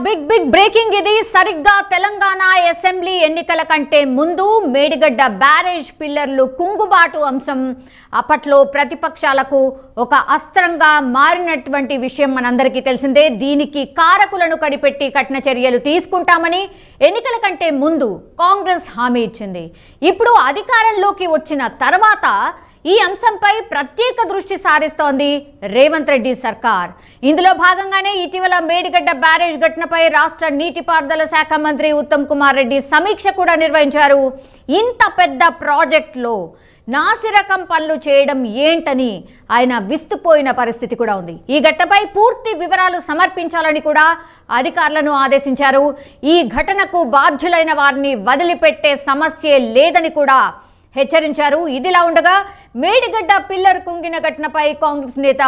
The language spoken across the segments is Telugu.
బిగ్ బ్రేకింగ్ ఇది సరిగ్గా తెలంగాణ అసెంబ్లీ ఎన్నికల కంటే ముందు మేడిగడ్డ బ్యారేజ్ పిల్లర్లు కుంగుబాటు అంశం అప్పట్లో ప్రతిపక్షాలకు ఒక అస్త్రంగా మారినటువంటి విషయం మనందరికీ తెలిసిందే. దీనికి కారకులను కనిపెట్టి కఠిన చర్యలు తీసుకుంటామని ఎన్నికల కంటే ముందు కాంగ్రెస్ హామీ ఇచ్చింది. ఇప్పుడు అధికారంలోకి వచ్చిన తర్వాత ఈ అంశంపై ప్రత్యేక దృష్టి సారిస్తోంది రేవంత్ రెడ్డి సర్కార్. ఇందులో భాగంగానే ఇటీవల మేడిగడ్డ బ్యారేజ్ ఘటనపై రాష్ట్ర నీటిపారుదల శాఖ మంత్రి ఉత్తమ్ కుమార్ రెడ్డి సమీక్ష కూడా నిర్వహించారు. ఇంత పెద్ద ప్రాజెక్టులో నాసిరకం పనులు చేయడం ఏంటని ఆయన విస్తుపోయిన పరిస్థితి కూడా ఉంది. ఈ ఘటనపై పూర్తి వివరాలు సమర్పించాలని కూడా అధికారులను ఆదేశించారు. ఈ ఘటనకు బాధ్యులైన వారిని వదిలిపెట్టే సమస్యే లేదని కూడా హెచ్చరించారు. ఇదిలా ఉండగా మేడిగడ్డ పిల్లర్ కుంగిన ఘటనపై కాంగ్రెస్ నేత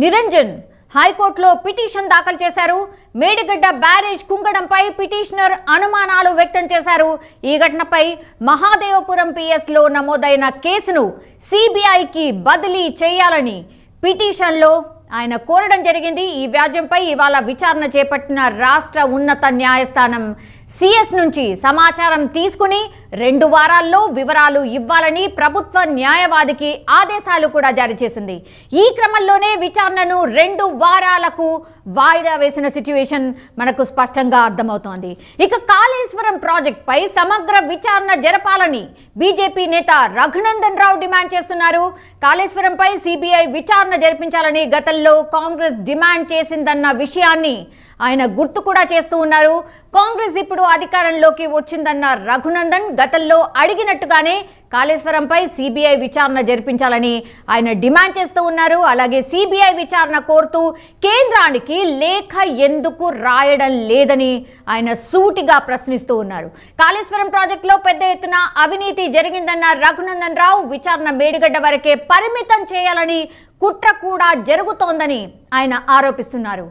నిరంజన్ హైకోర్టులో పిటిషన్ దాఖలు చేశారు. మేడిగడ్డ బ్యారేజ్ కుంగడంపై పిటిషనర్ అనుమానాలు వ్యక్తం చేశారు. ఈ ఘటనపై మహాదేవపురం పిఎస్లో నమోదైన కేసును సిబిఐకి బదిలీ చేయాలని పిటిషన్లో ఆయన కోరడం జరిగింది. ఈ వ్యాజ్యంపై ఇవాళ విచారణ చేపట్టిన రాష్ట్ర ఉన్నత న్యాయస్థానం సిఎస్ నుంచి సమాచారం తీసుకుని 2 వారాల్లో వివరాలు ఇవ్వాలని ప్రభుత్వ న్యాయవాదికి ఆదేశాలు కూడా జారీ చేసింది. ఈ క్రమంలోనే విచారణను 2 వారాలకు వాయిదా వేసిన సిచ్యువేషన్ మనకు స్పష్టంగా అర్థమవుతోంది. ఇక కాళేశ్వరం ప్రాజెక్టుపై సమగ్ర విచారణ జరపాలని బీజేపీ నేత రఘునందన్ రావు డిమాండ్ చేస్తున్నారు. కాళేశ్వరంపై సిబిఐ విచారణ జరిపించాలని గతంలో కాంగ్రెస్ డిమాండ్ చేసిందన్న విషయాన్ని ఆయన గుర్తు కూడా చేస్తూ ఉన్నారు. కాంగ్రెస్ ఇప్పుడు అధికారంలోకి వచ్చిందన్న రఘునందన్ గతంలో అడిగినట్టుగానే కాళేశ్వరంపై సిబిఐ విచారణ జరిపించాలని ఆయన డిమాండ్ చేస్తూ ఉన్నారు. అలాగే సిబిఐ విచారణ కోరుతూ కేంద్రానికి లేఖ ఎందుకు రాయడం లేదని ఆయన సూటిగా ప్రశ్నిస్తూ ఉన్నారు. కాళేశ్వరం ప్రాజెక్టులో పెద్ద ఎత్తున అవినీతి జరిగిందన్న రఘునందన్ రావు విచారణ మేడిగడ్డ వరకే పరిమితం చేయాలని కుట్ర కూడా జరుగుతోందని ఆయన ఆరోపిస్తున్నారు.